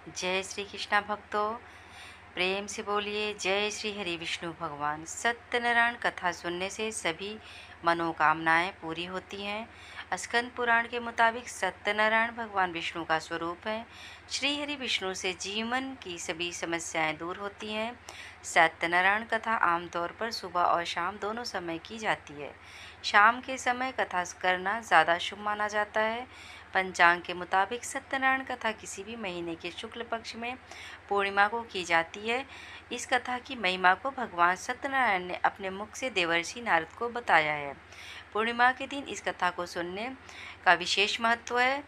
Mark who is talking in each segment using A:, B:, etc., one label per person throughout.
A: जय श्री कृष्णा भक्तों, प्रेम से बोलिए जय श्री हरि विष्णु भगवान। सत्यनारायण कथा सुनने से सभी मनोकामनाएं पूरी होती हैं। स्कंद पुराण के मुताबिक सत्यनारायण भगवान विष्णु का स्वरूप है। श्री हरि विष्णु से जीवन की सभी समस्याएं दूर होती हैं। सत्यनारायण कथा आमतौर पर सुबह और शाम दोनों समय की जाती है। शाम के समय कथा करना ज़्यादा शुभ माना जाता है। पंचांग के मुताबिक सत्यनारायण कथा किसी भी महीने के शुक्ल पक्ष में पूर्णिमा को की जाती है। इस कथा की महिमा को भगवान सत्यनारायण ने अपने मुख से देवर्षि नारद को बताया है। पूर्णिमा के दिन इस कथा को सुनने का विशेष महत्व है।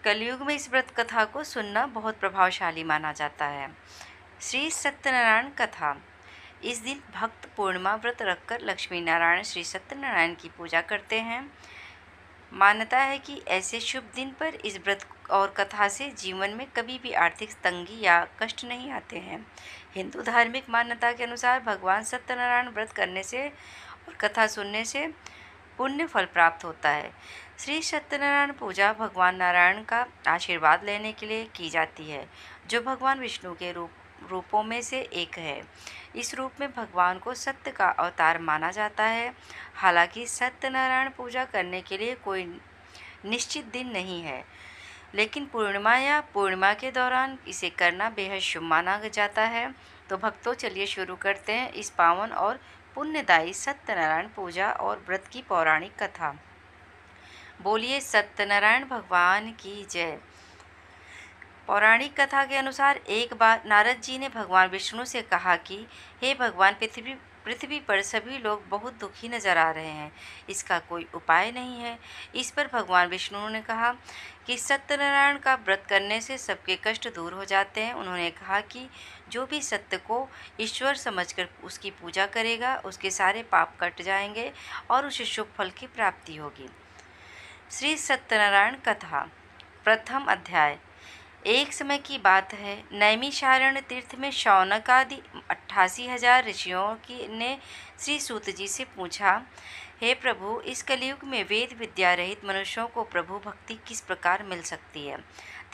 A: कलयुग में इस व्रत कथा को सुनना बहुत प्रभावशाली माना जाता है। श्री सत्यनारायण कथा। इस दिन भक्त पूर्णिमा व्रत रखकर लक्ष्मी नारायण श्री सत्यनारायण की पूजा करते हैं। मान्यता है कि ऐसे शुभ दिन पर इस व्रत और कथा से जीवन में कभी भी आर्थिक तंगी या कष्ट नहीं आते हैं। हिंदू धार्मिक मान्यता के अनुसार भगवान सत्यनारायण व्रत करने से और कथा सुनने से पुण्य फल प्राप्त होता है। श्री सत्यनारायण पूजा भगवान नारायण का आशीर्वाद लेने के लिए की जाती है, जो भगवान विष्णु के रूपों में से एक है। इस रूप में भगवान को सत्य का अवतार माना जाता है। हालांकि सत्यनारायण पूजा करने के लिए कोई निश्चित दिन नहीं है, लेकिन पूर्णिमा या पूर्णिमा के दौरान इसे करना बेहद शुभ माना जाता है। तो भक्तों, चलिए शुरू करते हैं इस पावन और पुण्यदायी सत्यनारायण पूजा और व्रत की पौराणिक कथा। बोलिए सत्यनारायण भगवान की जय। पौराणिक कथा के अनुसार एक बार नारद जी ने भगवान विष्णु से कहा कि हे भगवान, पृथ्वी पर सभी लोग बहुत दुखी नजर आ रहे हैं, इसका कोई उपाय नहीं है। इस पर भगवान विष्णु ने कहा कि सत्यनारायण का व्रत करने से सबके कष्ट दूर हो जाते हैं। उन्होंने कहा कि जो भी सत्य को ईश्वर समझकर उसकी पूजा करेगा, उसके सारे पाप कट जाएंगे और उसे शुभ फल की प्राप्ति होगी। श्री सत्यनारायण कथा। प्रथम अध्याय। एक समय की बात है, नैमिषारण्य तीर्थ में शौनक आदि 88,000 ऋषियों की ने श्री सूत जी से पूछा, हे प्रभु, इस कलयुग में वेद विद्या रहित मनुष्यों को प्रभु भक्ति किस प्रकार मिल सकती है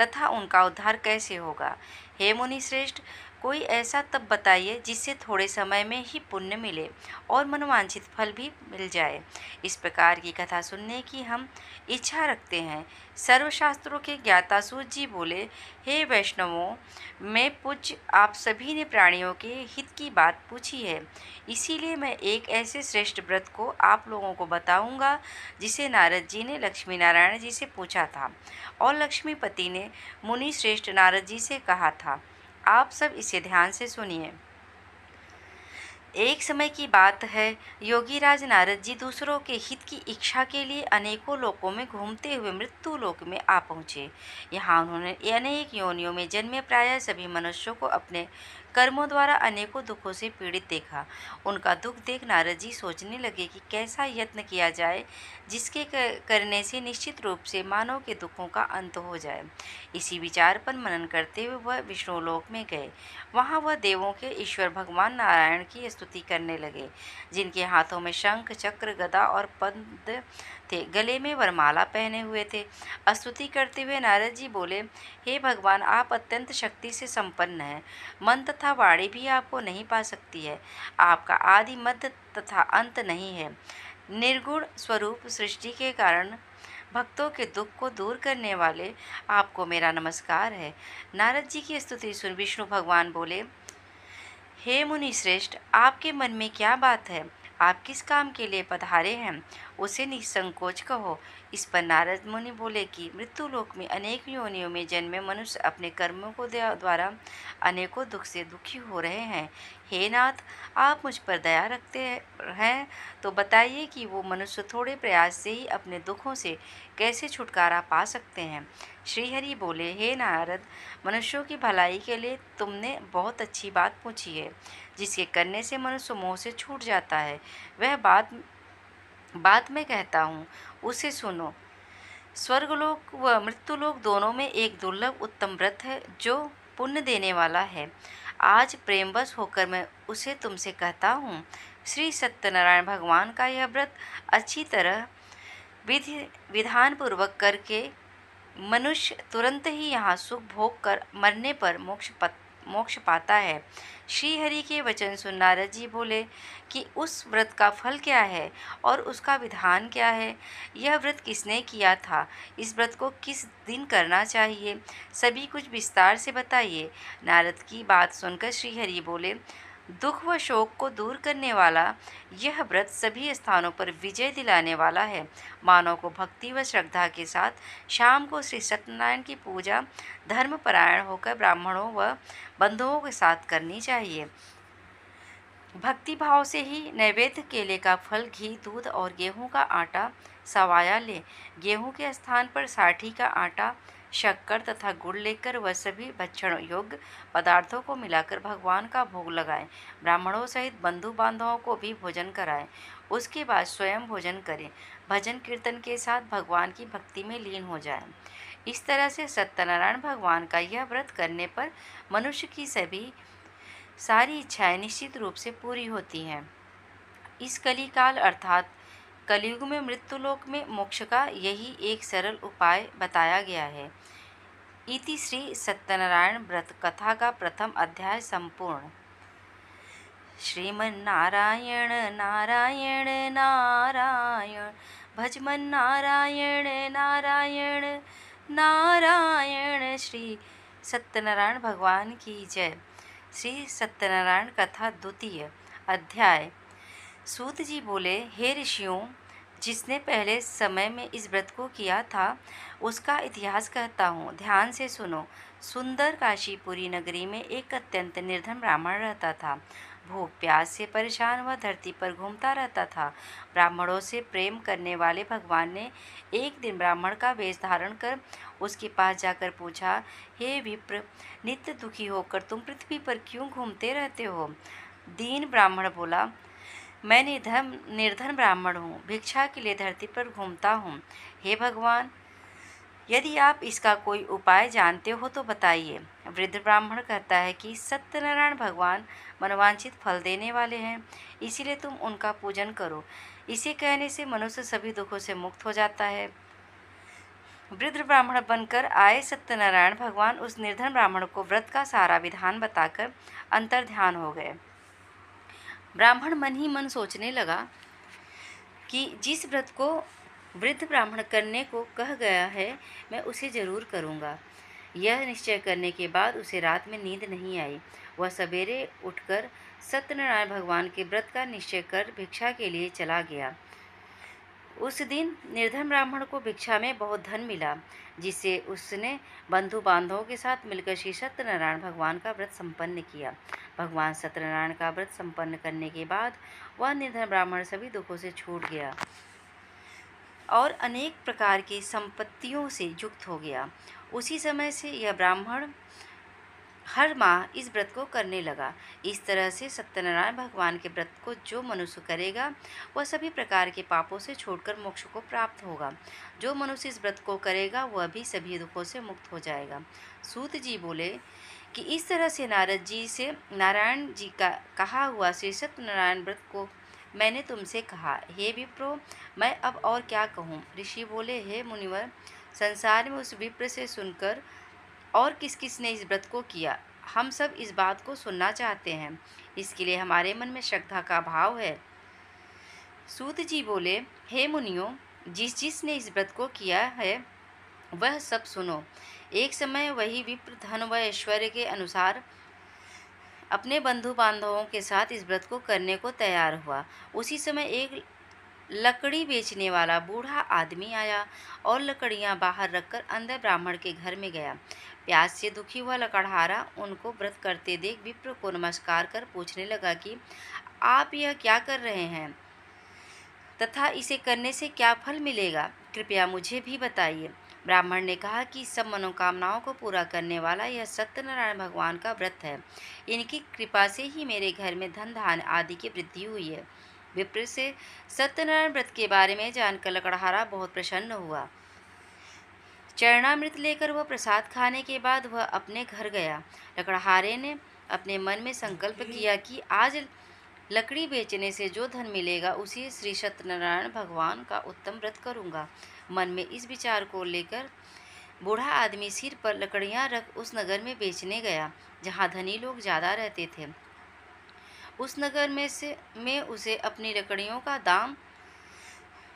A: तथा उनका उद्धार कैसे होगा? हे मुनि श्रेष्ठ, कोई ऐसा तप बताइए जिससे थोड़े समय में ही पुण्य मिले और मनवांछित फल भी मिल जाए। इस प्रकार की कथा सुनने की हम इच्छा रखते हैं। सर्वशास्त्रों के ज्ञाता सूत जी बोले, हे वैष्णवों, मैं पूज्य आप सभी ने प्राणियों के हित की बात पूछी है, इसीलिए मैं एक ऐसे श्रेष्ठ व्रत को आप लोगों को बताऊंगा जिसे नारद जी ने लक्ष्मी नारायण जी से पूछा था और लक्ष्मीपति ने मुनि श्रेष्ठ नारद जी से कहा था। आप सब इसे ध्यान से सुनिए। एक समय की बात है, योगीराज नारद जी दूसरों के हित की इच्छा के लिए अनेकों लोकों में घूमते हुए मृत्यु लोक में आ पहुँचे। यहाँ उन्होंने अनेक योनियों में जन्मे प्रायः सभी मनुष्यों को अपने कर्मों द्वारा अनेकों दुखों से पीड़ित देखा। उनका दुख देख नारद जी सोचने लगे कि कैसा यत्न किया जाए जिसके करने से निश्चित रूप से मानव के दुखों का अंत हो जाए। इसी विचार पर मनन करते हुए वह विष्णु लोक में गए। वहाँ वह देवों के ईश्वर भगवान नारायण की स्तुति करने लगे, जिनके हाथों में शंख, चक्र, गदा और पद्म थे, गले में वरमाला पहने हुए थे। स्तुति करते हुए नारद जी बोले, हे भगवान, आप अत्यंत शक्ति से संपन्न हैं। मन तथा वाणी भी आपको नहीं पा सकती है। आपका आदि मध्य तथा अंत नहीं है। निर्गुण स्वरूप सृष्टि के कारण भक्तों के दुख को दूर करने वाले आपको मेरा नमस्कार है। नारद जी की स्तुति सुन विष्णु भगवान बोले, हे मुनि श्रेष्ठ, आपके मन में क्या बात है? आप किस काम के लिए पधारे हैं, उसे निसंकोच कहो। इस पर नारद मुनि बोले कि मृत्यु लोक में अनेक योनियों में जन्मे मनुष्य अपने कर्मों को द्वारा अनेकों दुख से दुखी हो रहे हैं। हे नाथ, आप मुझ पर दया रखते हैं तो बताइए कि वो मनुष्य थोड़े प्रयास से ही अपने दुखों से कैसे छुटकारा पा सकते हैं। श्रीहरि बोले, हे नारद, मनुष्यों की भलाई के लिए तुमने बहुत अच्छी बात पूछी है, जिसके करने से मनुष्य मोह से छूट जाता है। वह बात मैं कहता हूँ, उसे सुनो। स्वर्गलोक व मृत्युलोक दोनों में एक दुर्लभ उत्तम व्रत है जो पुण्य देने वाला है। आज प्रेमवश होकर मैं उसे तुमसे कहता हूँ। श्री सत्यनारायण भगवान का यह व्रत अच्छी तरह विधि विधान पूर्वक करके मनुष्य तुरंत ही यहाँ सुख भोग कर मरने पर मोक्ष पाता है। श्री हरि के वचन सुन नारद जी बोले कि उस व्रत का फल क्या है और उसका विधान क्या है? यह व्रत किसने किया था? इस व्रत को किस दिन करना चाहिए? सभी कुछ विस्तार से बताइए। नारद की बात सुनकर श्री हरि बोले, दुख व शोक को दूर करने वाला यह व्रत सभी स्थानों पर विजय दिलाने वाला है। मानव को भक्ति व श्रद्धा के साथ शाम को श्री सत्यनारायण की पूजा धर्मपरायण होकर ब्राह्मणों व बंधुओं के साथ करनी चाहिए। भक्ति भाव से ही नैवेद्य केले का फल, घी, दूध और गेहूं का आटा सवाया ले। गेहूं के स्थान पर साठी का आटा, शक्कर तथा गुड़ लेकर वह सभी भक्षण योग्य पदार्थों को मिलाकर भगवान का भोग लगाएं। ब्राह्मणों सहित बंधु बांधवों को भी भोजन कराएं। उसके बाद स्वयं भोजन करें। भजन कीर्तन के साथ भगवान की भक्ति में लीन हो जाएं। इस तरह से सत्यनारायण भगवान का यह व्रत करने पर मनुष्य की सारी इच्छाएं निश्चित रूप से पूरी होती हैं। इस कलिकाल अर्थात कलयुग में मृत्युलोक में मोक्ष का यही एक सरल उपाय बताया गया है। इति श्री सत्यनारायण व्रत कथा का प्रथम अध्याय संपूर्ण। श्रीमन्नारायण नारायण नारायण, भजमन नारायण नारायण नारायण। श्री सत्यनारायण भगवान की जय। श्री सत्यनारायण कथा द्वितीय अध्याय। सूत जी बोले, हे ऋषियों, जिसने पहले समय में इस व्रत को किया था उसका इतिहास कहता हूँ, ध्यान से सुनो। सुंदर काशीपुरी नगरी में एक अत्यंत निर्धन ब्राह्मण रहता था। भूख प्यास से परेशान वह धरती पर घूमता रहता था। ब्राह्मणों से प्रेम करने वाले भगवान ने एक दिन ब्राह्मण का वेश धारण कर उसके पास जाकर पूछा, हे विप्र, नित्य दुखी होकर तुम पृथ्वी पर क्यों घूमते रहते हो? दीन ब्राह्मण बोला, मैं निर्धन ब्राह्मण हूँ, भिक्षा के लिए धरती पर घूमता हूँ। हे भगवान, यदि आप इसका कोई उपाय जानते हो तो बताइए। वृद्ध ब्राह्मण कहता है कि सत्यनारायण भगवान मनोवांछित फल देने वाले हैं, इसीलिए तुम उनका पूजन करो। इसे कहने से मनुष्य सभी दुखों से मुक्त हो जाता है। वृद्ध ब्राह्मण बनकर आए सत्यनारायण भगवान उस निर्धन ब्राह्मण को व्रत का सारा विधान बताकर अंतर्ध्यान हो गए। ब्राह्मण मन ही मन सोचने लगा कि जिस व्रत को वृद्ध ब्राह्मण करने को कह गया है, मैं उसे जरूर करूँगा। यह निश्चय करने के बाद उसे रात में नींद नहीं आई। वह सवेरे उठकर सत्यनारायण भगवान के व्रत का निश्चय कर भिक्षा के लिए चला गया। उस दिन निर्धन ब्राह्मण को भिक्षा में बहुत धन मिला, जिससे उसने बंधु बांधवों के साथ मिलकर श्री सत्यनारायण भगवान का व्रत संपन्न किया। भगवान सत्यनारायण का व्रत संपन्न करने के बाद वह निर्धन ब्राह्मण सभी दुखों से छूट गया और अनेक प्रकार की संपत्तियों से युक्त हो गया। उसी समय से यह ब्राह्मण हर माह इस व्रत को करने लगा। इस तरह से सत्यनारायण भगवान के व्रत को जो मनुष्य करेगा वह सभी प्रकार के पापों से छोड़कर मोक्ष को प्राप्त होगा। जो मनुष्य इस व्रत को करेगा वह भी सभी दुखों से मुक्त हो जाएगा। सूत जी बोले कि इस तरह से नारद जी से नारायण जी का कहा हुआ श्री सत्यनारायण व्रत को मैंने तुमसे कहा। हे विप्रो, मैं अब और क्या कहूँ? ऋषि बोले, हे मुनिवर, संसार में उस विप्र से सुनकर और किस किस ने इस व्रत को किया, हम सब इस बात को सुनना चाहते हैं। इसके लिए हमारे मन में श्रद्धा का भाव है। सूत जी बोले, हे मुनियों, जिस ने इस व्रत को किया है वह सब सुनो। एक समय वही विप्र धन व ऐश्वर्य के अनुसार अपने बंधु बांधवों के साथ इस व्रत को करने को तैयार हुआ। उसी समय एक लकड़ी बेचने वाला बूढ़ा आदमी आया और लकड़ियां बाहर रखकर अंदर ब्राह्मण के घर में गया। प्यास से दुखी हुआ लकड़हारा उनको व्रत करते देख विप्र को नमस्कार कर पूछने लगा कि आप यह क्या कर रहे हैं तथा इसे करने से क्या फल मिलेगा, कृपया मुझे भी बताइए। ब्राह्मण ने कहा कि सब मनोकामनाओं को पूरा करने वाला यह सत्यनारायण भगवान का व्रत है। इनकी कृपा से ही मेरे घर में धन धान्य आदि की वृद्धि हुई है। विप्र से सत्यनारायण व्रत के बारे में जानकर लकड़हारा बहुत प्रसन्न हुआ। चरणामृत लेकर वह प्रसाद खाने के बाद वह अपने घर गया। लकड़हारे ने अपने मन में संकल्प किया कि आज लकड़ी बेचने से जो धन मिलेगा उसी श्री सत्यनारायण भगवान का उत्तम व्रत करूंगा। मन में इस विचार को लेकर बूढ़ा आदमी सिर पर लकड़ियां रख उस नगर में बेचने गया जहाँ धनी लोग ज्यादा रहते थे। उस नगर में उसे अपनी लकड़ियों का दाम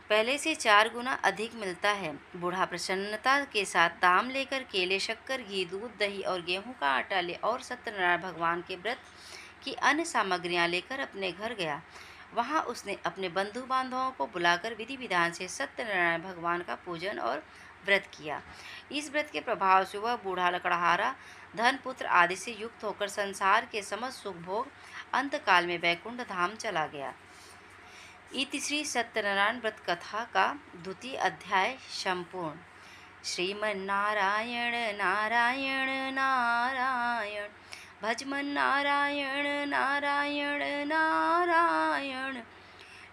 A: पहले से 4 गुना अधिक मिलता है। बूढ़ा प्रसन्नता के साथ दाम लेकर केले, शक्कर, घी, दूध, दही और गेहूं का आटा ले और सत्यनारायण भगवान के व्रत की अन्य सामग्रियां लेकर अपने घर गया। वहां उसने अपने बंधु बांधवों को बुलाकर विधि विधान से सत्यनारायण भगवान का पूजन और व्रत किया। इस व्रत के प्रभाव से वह बूढ़ा लकड़हारा धन, पुत्र आदि से युक्त होकर संसार के समस्त सुख भोग अंतकाल में वैकुंठ धाम चला गया। इति श्री सत्यनारायण व्रत कथा का द्वितीय अध्याय संपूर्ण। श्रीमन्नारायण नारायण नारायण, भजमन नारायण नारायण नारायण,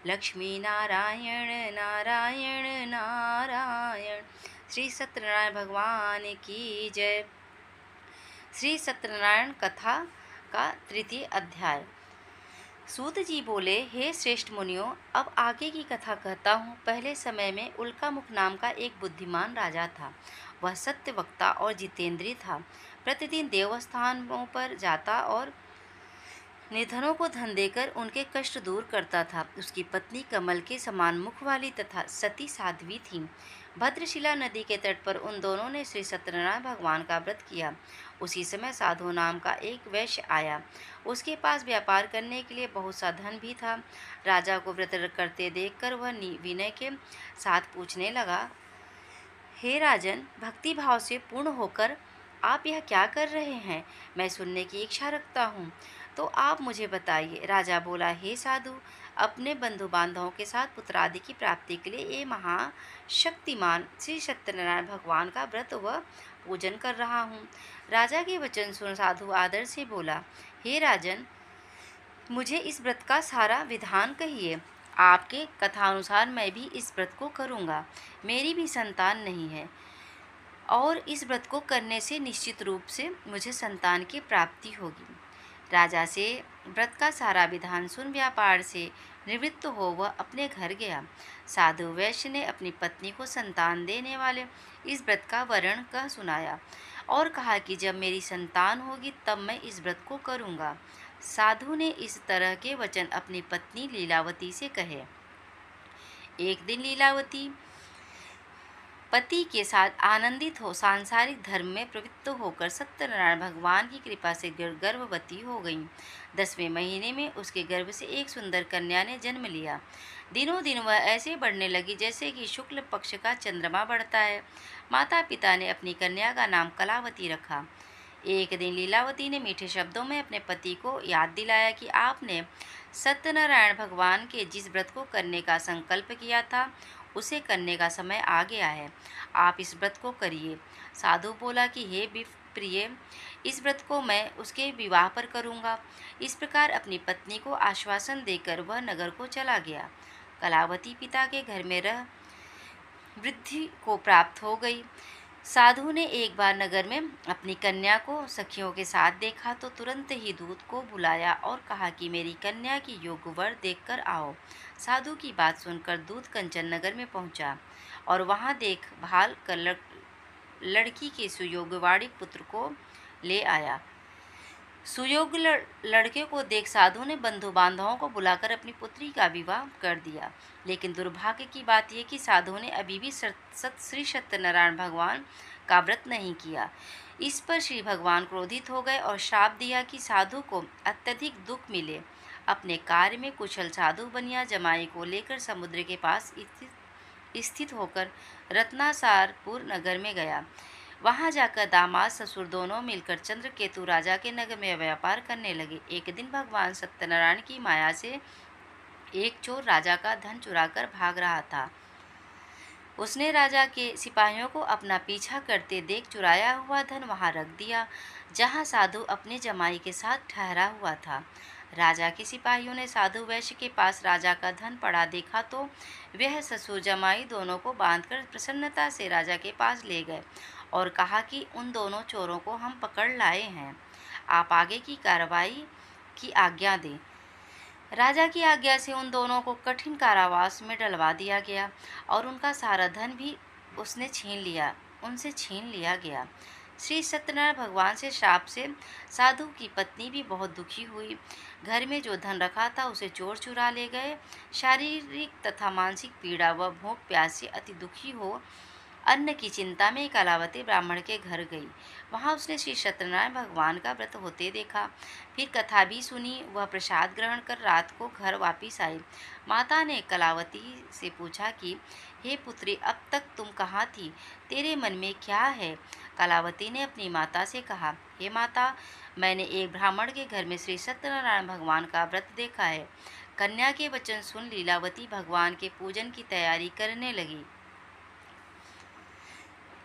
A: लक्ष्मी नारायण नारायण नारायण। श्री सत्यनारायण भगवान की जय। श्री सत्यनारायण कथा का तृतीय अध्याय। सूत जी बोले, हे श्रेष्ठ मुनियों, अब आगे की कथा कहता हूँ। पहले समय में उल्कामुख नाम का एक बुद्धिमान राजा था। वह सत्य वक्ता और जितेंद्रिय था। प्रतिदिन देवस्थानों पर जाता और निर्धनों को धन देकर उनके कष्ट दूर करता था। उसकी पत्नी कमल के समान मुख वाली तथा सती साध्वी थी। भद्रशिला नदी के तट पर उन दोनों ने श्री सत्यनारायण भगवान का व्रत किया। उसी समय साधु नाम का एक वैश्य आया। उसके पास व्यापार करने के लिए बहुत सा धन भी था। राजा को व्रत करते देखकर वह विनय के साथ पूछने लगा, हे राजन, भक्ति भाव से पूर्ण होकर आप यह क्या कर रहे हैं? मैं सुनने की इच्छा रखता हूँ, तो आप मुझे बताइए। राजा बोला, हे साधु, अपने बंधु बांधवों के साथ पुत्र आदि की प्राप्ति के लिए ये महाशक्तिमान श्री सत्यनारायण भगवान का व्रत व पूजन कर रहा हूँ। राजा के वचन सुन साधु आदर से बोला, हे राजन, मुझे इस व्रत का सारा विधान कहिए। आपके कथानुसार मैं भी इस व्रत को करूँगा। मेरी भी संतान नहीं है और इस व्रत को करने से निश्चित रूप से मुझे संतान की प्राप्ति होगी। राजा से व्रत का सारा विधान सुन व्यापार से निवृत्त हो वह अपने घर गया। साधु वैश्य ने अपनी पत्नी को संतान देने वाले इस व्रत का वर्णन कह सुनाया और कहा कि जब मेरी संतान होगी तब मैं इस व्रत को करूँगा। साधु ने इस तरह के वचन अपनी पत्नी लीलावती से कहे। एक दिन लीलावती पति के साथ आनंदित हो सांसारिक धर्म में प्रवृत्त होकर सत्यनारायण भगवान की कृपा से गर्भवती हो गई। 10वें महीने में उसके गर्भ से एक सुंदर कन्या ने जन्म लिया। दिनों दिन वह ऐसे बढ़ने लगी जैसे कि शुक्ल पक्ष का चंद्रमा बढ़ता है। माता पिता ने अपनी कन्या का नाम कलावती रखा। एक दिन लीलावती ने मीठे शब्दों में अपने पति को याद दिलाया कि आपने सत्यनारायण भगवान के जिस व्रत को करने का संकल्प किया था उसे करने का समय आ गया है। आप इस व्रत को करिए। साधु बोला कि हे प्रिय, इस व्रत को मैं उसके विवाह पर करूँगा। इस प्रकार अपनी पत्नी को आश्वासन देकर वह नगर को चला गया। कलावती पिता के घर में रह वृद्धि को प्राप्त हो गई। साधु ने एक बार नगर में अपनी कन्या को सखियों के साथ देखा तो तुरंत ही दूत को बुलाया और कहा कि मेरी कन्या की योग्य वर देखकर आओ। साधु की बात सुनकर दूत कंचन नगर में पहुंचा और वहां देखभाल कर लड़की के सुयोग्यवाड़ी पुत्र को ले आया। सुयोग्य लड़के को देख साधु ने बंधु बांधवों को बुलाकर अपनी पुत्री का विवाह कर दिया। लेकिन दुर्भाग्य की बात यह कि साधु ने अभी भी श्री सत्यनारायण भगवान का व्रत नहीं किया। इस पर श्री भगवान क्रोधित हो गए और श्राप दिया कि साधु को अत्यधिक दुख मिले। अपने कार्य में कुशल साधु बनिया जमाई को लेकर समुद्र के पास स्थित होकर रत्नासारपुर नगर में गया। वहां जाकर दामाद ससुर दोनों मिलकर चंद्रकेतु राजा के नगर में व्यापार करने लगे। एक दिन भगवान सत्यनारायण की माया से एक चोर राजा का धन चुराकर भाग रहा था। उसने राजा के सिपाहियों को अपना पीछा करते देख चुराया हुआ धन वहां रख दिया जहां साधु अपने जमाई के साथ ठहरा हुआ था। राजा के सिपाहियों ने साधु वैश्य के पास राजा का धन पड़ा देखा तो वह ससुर जमाई दोनों को बांधकर प्रसन्नता से राजा के पास ले गए और कहा कि उन दोनों चोरों को हम पकड़ लाए हैं, आप आगे की कार्रवाई की आज्ञा दें। राजा की आज्ञा से उन दोनों को कठिन कारावास में डलवा दिया गया और उनका सारा धन भी उसने छीन लिया। उनसे छीन लिया गया। श्री सत्यनारायण भगवान से श्राप से साधु की पत्नी भी बहुत दुखी हुई। घर में जो धन रखा था उसे चोर चुरा ले गए। शारीरिक तथा मानसिक पीड़ा व भूख प्यास से अति दुखी हो अन्न की चिंता में कलावती ब्राह्मण के घर गई। वहां उसने श्री सत्यनारायण भगवान का व्रत होते देखा। फिर कथा भी सुनी। वह प्रसाद ग्रहण कर रात को घर वापिस आई। माता ने कलावती से पूछा कि हे पुत्री, अब तक तुम कहाँ थी? तेरे मन में क्या है? कलावती ने अपनी माता से कहा, हे माता, मैंने एक ब्राह्मण के घर में श्री सत्यनारायण भगवान का व्रत देखा है। कन्या के वचन सुन लीलावती भगवान के पूजन की तैयारी करने लगी।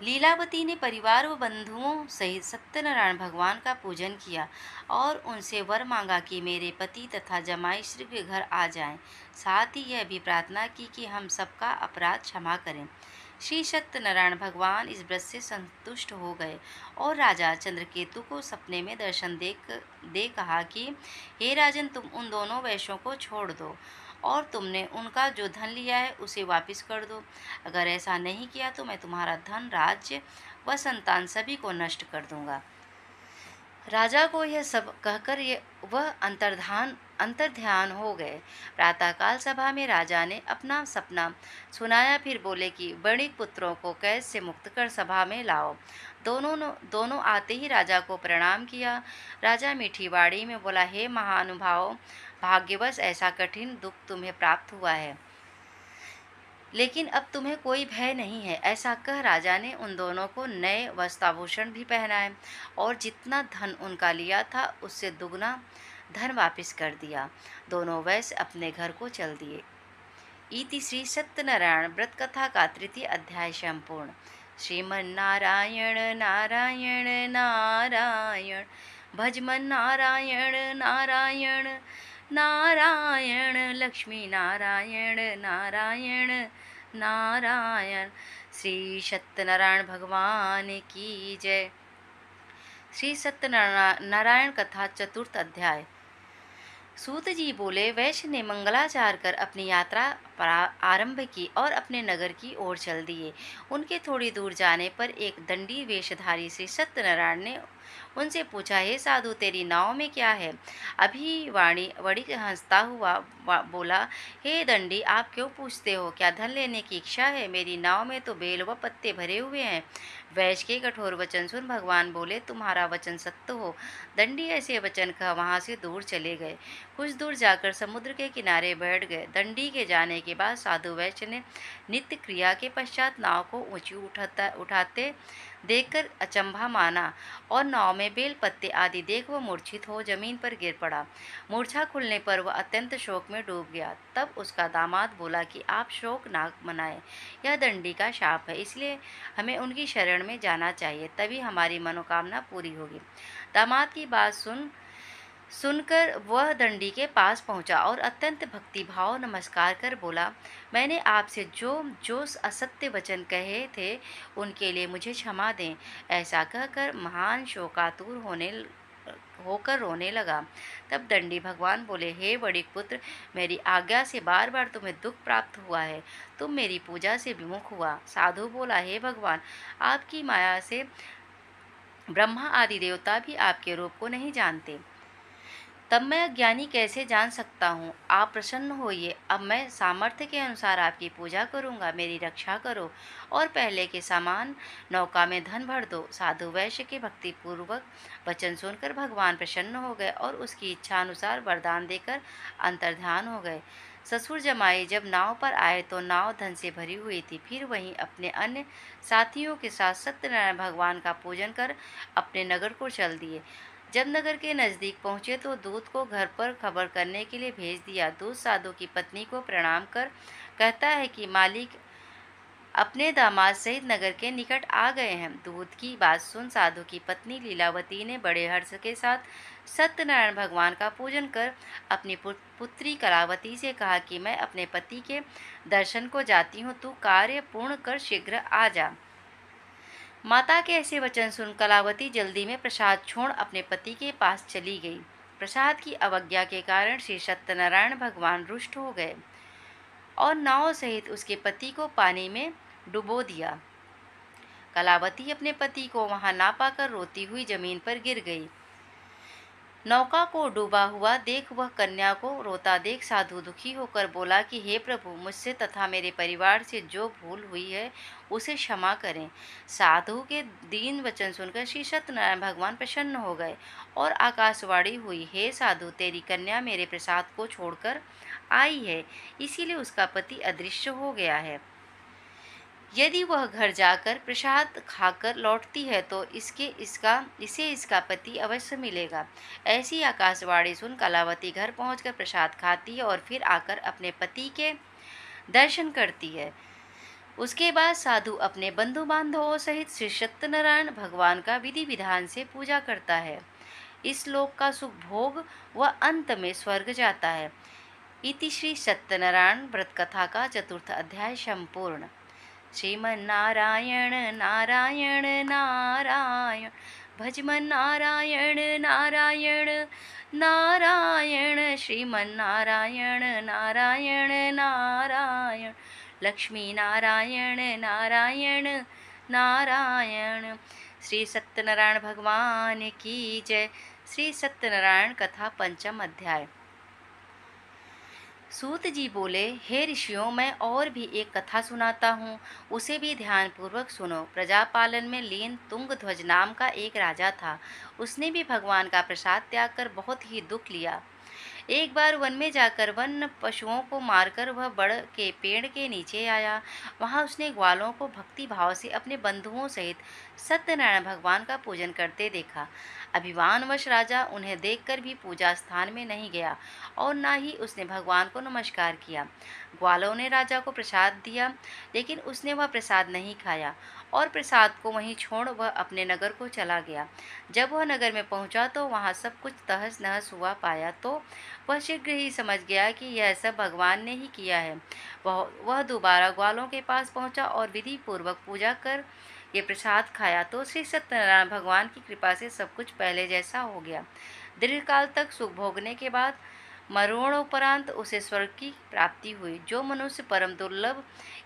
A: लीलावती ने परिवार व बंधुओं सहित सत्यनारायण भगवान का पूजन किया और उनसे वर मांगा कि मेरे पति तथा जमाई शीघ्र घर आ जाएं। साथ ही यह भी प्रार्थना की कि हम सबका अपराध क्षमा करें। श्री सत्यनारायण भगवान इस व्रत से संतुष्ट हो गए और राजा चंद्रकेतु को सपने में दर्शन दे कहा कि हे राजन, तुम उन दोनों वैश्यों को छोड़ दो और तुमने उनका जो धन लिया है उसे वापस कर दो। अगर ऐसा नहीं किया तो मैं तुम्हारा धन, राज्य व संतान सभी को नष्ट कर दूंगा। राजा को यह सब कहकर वह अंतर्ध्यान हो गए। प्रातःकाल सभा में राजा ने अपना सपना सुनाया। फिर बोले कि वणिक पुत्रों को कैद से मुक्त कर सभा में लाओ। दोनों आते ही राजा को प्रणाम किया। राजा मीठी वाणी में बोला, हे महानुभाव, भाग्यवश ऐसा कठिन दुख तुम्हें प्राप्त हुआ है, लेकिन अब तुम्हें कोई भय नहीं है। ऐसा कह राजा ने उन दोनों को नए वस्त्राभूषण भी पहनाए और जितना धन उनका लिया था उससे दुगना धन वापस कर दिया। दोनों वैश्य अपने घर को चल दिए। इति श्री सत्यनारायण व्रत कथा का 3य अध्याय संपूर्ण। श्रीमन्नारायण नारायण नारायण, भजमन नारायण नारायण नारायण, लक्ष्मी नारायण नारायण नारायण। श्री सत्यनारायण भगवान की जय। श्री सत्यनारायण कथा 4th अध्याय। सूत जी बोले, वैश्य ने मंगलाचार कर अपनी यात्रा आरंभ की और अपने नगर की ओर चल दिए। उनके थोड़ी दूर जाने पर एक दंडी वेशधारी श्री सत्यनारायण ने उनसे पूछा, हे साधु, तेरी नाव में क्या है? अभी वणिक हंसता हुआ बोला, हे दंडी, आप क्यों पूछते हो? क्या धन लेने की इच्छा है? मेरी नाव में तो बेल व पत्ते भरे हुए हैं। वैश्य के कठोर वचन सुन भगवान बोले, तुम्हारा वचन सत्य हो। दंडी ऐसे वचन कह वहां से दूर चले गए। कुछ दूर जाकर समुद्र के किनारे बैठ गए। दंडी के जाने के बाद साधु वैश्य ने नित्य क्रिया के पश्चात नाव को ऊंची उठाते देखकर अचंभा माना और नाव में बेल पत्ते आदि देख वह मूर्छित हो जमीन पर गिर पड़ा। मूर्छा खुलने पर वह अत्यंत शोक में डूब गया। तब उसका दामाद बोला कि आप शोक ना मनाएं, यह दंडी का शाप है, इसलिए हमें उनकी शरण में जाना चाहिए, तभी हमारी मनोकामना पूरी होगी। दामाद की बात सुनकर वह दंडी के पास पहुंचा और अत्यंत भक्तिभाव नमस्कार कर बोला, मैंने आपसे जो असत्य वचन कहे थे उनके लिए मुझे क्षमा दें। ऐसा कहकर महान शोकातुर होकर रोने लगा। तब दंडी भगवान बोले, हे वणिक पुत्र, मेरी आज्ञा से बार बार तुम्हें दुख प्राप्त हुआ है। तुम मेरी पूजा से विमुख हुआ। साधु बोला, हे भगवान, आपकी माया से ब्रह्मा आदि देवता भी आपके रूप को नहीं जानते, तब मैं अज्ञानी कैसे जान सकता हूँ? आप प्रसन्न होइए। अब मैं सामर्थ्य के अनुसार आपकी पूजा करूँगा। मेरी रक्षा करो और पहले के समान नौका में धन भर दो। साधु वैश्य के भक्तिपूर्वक वचन सुनकर भगवान प्रसन्न हो गए और उसकी इच्छा अनुसार वरदान देकर अंतर्ध्यान हो गए। ससुर जमाई जब नाव पर आए तो नाव धन से भरी हुई थी। फिर वहीं अपने अन्य साथियों के साथ सत्यनारायण भगवान का पूजन कर अपने नगर को चल दिए। जब नगर के नजदीक पहुंचे तो दूत को घर पर खबर करने के लिए भेज दिया। दूत साधु की पत्नी को प्रणाम कर कहता है कि मालिक अपने दामाद सहित नगर के निकट आ गए हैं। दूत की बात सुन साधु की पत्नी लीलावती ने बड़े हर्ष के साथ सत्यनारायण भगवान का पूजन कर अपनी पुत्री कलावती से कहा कि मैं अपने पति के दर्शन को जाती हूँ, तू कार्य पूर्ण कर शीघ्र आ जा। माता के ऐसे वचन सुन कलावती जल्दी में प्रसाद छोड़ अपने पति के पास चली गई। प्रसाद की अवज्ञा के कारण श्री सत्यनारायण भगवान रुष्ट हो गए और नाव सहित उसके पति को पानी में डुबो दिया। कलावती अपने पति को वहां ना पाकर रोती हुई जमीन पर गिर गई। नौका को डूबा हुआ देख वह कन्या को रोता देख साधु दुखी होकर बोला कि हे प्रभु, मुझसे तथा मेरे परिवार से जो भूल हुई है उसे क्षमा करें। साधु के दीन वचन सुनकर श्री सत्यनारायण भगवान प्रसन्न हो गए और आकाशवाणी हुई, हे साधु, तेरी कन्या मेरे प्रसाद को छोड़कर आई है, इसीलिए उसका पति अदृश्य हो गया है। यदि वह घर जाकर प्रसाद खाकर लौटती है तो इसे इसका पति अवश्य मिलेगा। ऐसी आकाशवाणी सुन कलावती घर पहुंचकर प्रसाद खाती है और फिर आकर अपने पति के दर्शन करती है। उसके बाद साधु अपने बंधु बांधवों सहित श्री सत्यनारायण भगवान का विधि विधान से पूजा करता है। इस लोक का सुख भोग वह अंत में स्वर्ग जाता है। इति श्री सत्यनारायण व्रत कथा का 4th अध्याय संपूर्ण। श्रीमन्नारायण नारायण नारायण, भजमन नारायण नारायण नारायण, श्रीमन्नारायण नारायण नारायण, लक्ष्मी नारायण नारायण नारायण। श्री सत्यनारायण भगवान की जय। श्री सत्यनारायण कथा 5th अध्याय। सूत जी बोले, हे ऋषियों, मैं और भी एक कथा सुनाता हूँ, उसे भी ध्यानपूर्वक सुनो। प्रजापालन में लीन तुंगध्वज नाम का एक राजा था। उसने भी भगवान का प्रसाद त्याग कर बहुत ही दुख लिया। एक बार वन में जाकर वन पशुओं को मारकर वह बड़ के पेड़ के नीचे आया। वहां उसने ग्वालों को भक्ति भाव से अपने बंधुओं सहित सत्यनारायण भगवान का पूजन करते देखा। अभिमानवश राजा उन्हें देखकर भी पूजा स्थान में नहीं गया और न ही उसने भगवान को नमस्कार किया। ग्वालों ने राजा को प्रसाद दिया, लेकिन उसने वह प्रसाद नहीं खाया और प्रसाद को वहीं छोड़ वह अपने नगर को चला गया। जब वह नगर में पहुंचा तो वहां सब कुछ तहस नहस हुआ पाया तो वह शीघ्र ही समझ गया कि यह सब भगवान ने ही किया है। वह दोबारा ग्वालों के पास पहुंचा और विधि पूर्वक पूजा कर ये प्रसाद खाया तो श्री सत्यनारायण भगवान की कृपा से सब कुछ पहले जैसा हो गया। दीर्घकाल तक सुख भोगने के बाद मरणोपरांत उसे स्वर्ग की प्राप्ति हुई। जो मनुष्य परम दुर्लभ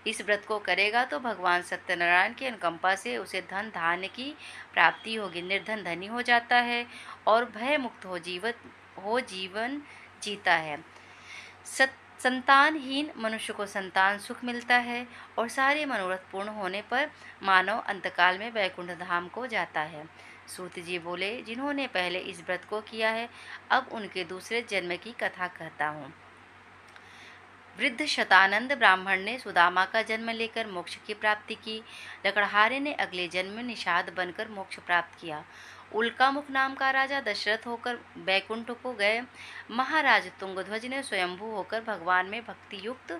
A: इस व्रत को करेगा तो भगवान सत्यनारायण की अनुकंपा से उसे धन धान्य की प्राप्ति होगी। निर्धन धनी हो जाता है और भय मुक्त हो जीवन जीता है। संतानहीन मनुष्य को संतान सुख मिलता है और सारे मनोरथ पूर्ण होने पर मानव अंतकाल में वैकुंठ धाम को जाता है। सूत जी बोले, जिन्होंने पहले इस व्रत को किया है, अब उनके दूसरे जन्म की कथा कहता हूँ। वृद्ध शतानंद ब्राह्मण ने सुदामा का जन्म लेकर मोक्ष की प्राप्ति की। लकड़हारे ने अगले जन्म में निषाद बनकर मोक्ष प्राप्त किया। उल्कामुख नाम का राजा दशरथ होकर बैकुंठ को गए। महाराज तुंगध्वज ने स्वयंभू होकर भगवान में भक्ति युक्त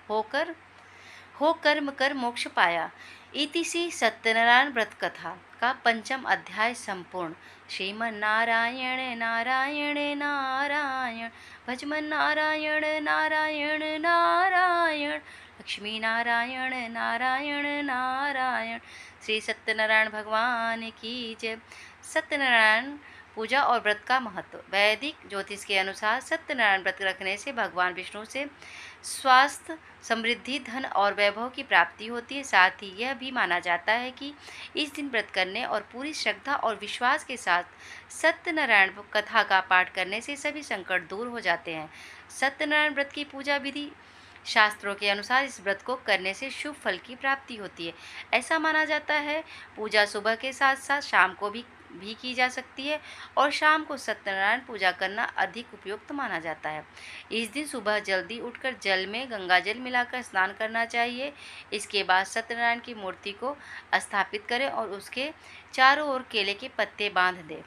A: हो कर्म कर मोक्ष पाया। इति श्री सत्यनारायण व्रत कथा का 5th अध्याय संपूर्ण। श्रीमन्नारायण नारायण नारायण, भजमन नारायण नारायण नारायण, लक्ष्मी नारायण नारायण नारायण। श्री सत्यनारायण भगवान की जय। सत्यनारायण पूजा और व्रत का महत्व। वैदिक ज्योतिष के अनुसार सत्यनारायण व्रत रखने से भगवान विष्णु से स्वास्थ्य, समृद्धि, धन और वैभव की प्राप्ति होती है। साथ ही यह भी माना जाता है कि इस दिन व्रत करने और पूरी श्रद्धा और विश्वास के साथ सत्यनारायण कथा का पाठ करने से सभी संकट दूर हो जाते हैं। सत्यनारायण व्रत की पूजा विधि शास्त्रों के अनुसार इस व्रत को करने से शुभ फल की प्राप्ति होती है। ऐसा माना जाता है पूजा सुबह के साथ साथ शाम को भी की जा सकती है और शाम को सत्यनारायण पूजा करना अधिक उपयुक्त माना जाता है। इस दिन सुबह जल्दी उठकर जल में गंगा जल मिलाकर स्नान करना चाहिए। इसके बाद सत्यनारायण की मूर्ति को स्थापित करें और उसके चारों ओर केले के पत्ते बांध दें।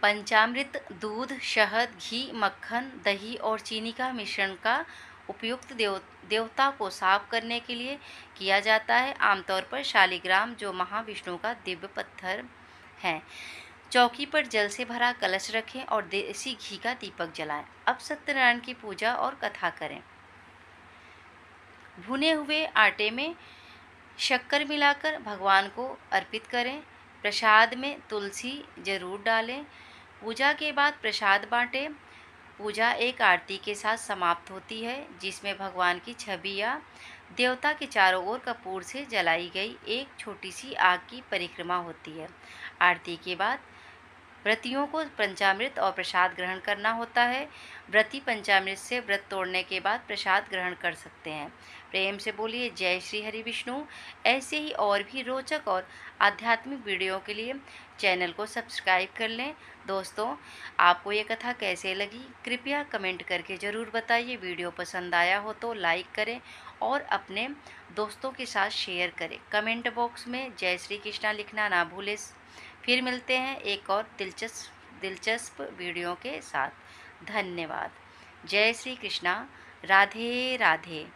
A: पंचामृत, दूध, शहद, घी, मक्खन, दही और चीनी का मिश्रण का उपयुक्त देवता को साफ करने के लिए किया जाता है। आमतौर पर शालिग्राम, जो महाविष्णु का दिव्य पत्थर है, चौकी पर जल से भरा कलश रखें और देसी घी का दीपक जलाएं। अब सत्यनारायण की पूजा और कथा करें। भुने हुए आटे में शक्कर मिलाकर भगवान को अर्पित करें। प्रसाद में तुलसी जरूर डालें। पूजा के बाद प्रसाद बांटें। पूजा एक आरती के साथ समाप्त होती है, जिसमें भगवान की छवि या देवता के चारों ओर कपूर से जलाई गई एक छोटी सी आग की परिक्रमा होती है। आरती के बाद व्रतियों को पंचामृत और प्रसाद ग्रहण करना होता है। व्रती पंचामृत से व्रत तोड़ने के बाद प्रसाद ग्रहण कर सकते हैं। प्रेम से बोलिए जय श्री हरि विष्णु। ऐसे ही और भी रोचक और आध्यात्मिक वीडियो के लिए चैनल को सब्सक्राइब कर लें। दोस्तों, आपको ये कथा कैसे लगी कृपया कमेंट करके ज़रूर बताइए। वीडियो पसंद आया हो तो लाइक करें और अपने दोस्तों के साथ शेयर करें। कमेंट बॉक्स में जय श्री कृष्णा लिखना ना भूलें। फिर मिलते हैं एक और दिलचस्प वीडियो के साथ। धन्यवाद। जय श्री कृष्णा। राधे राधे।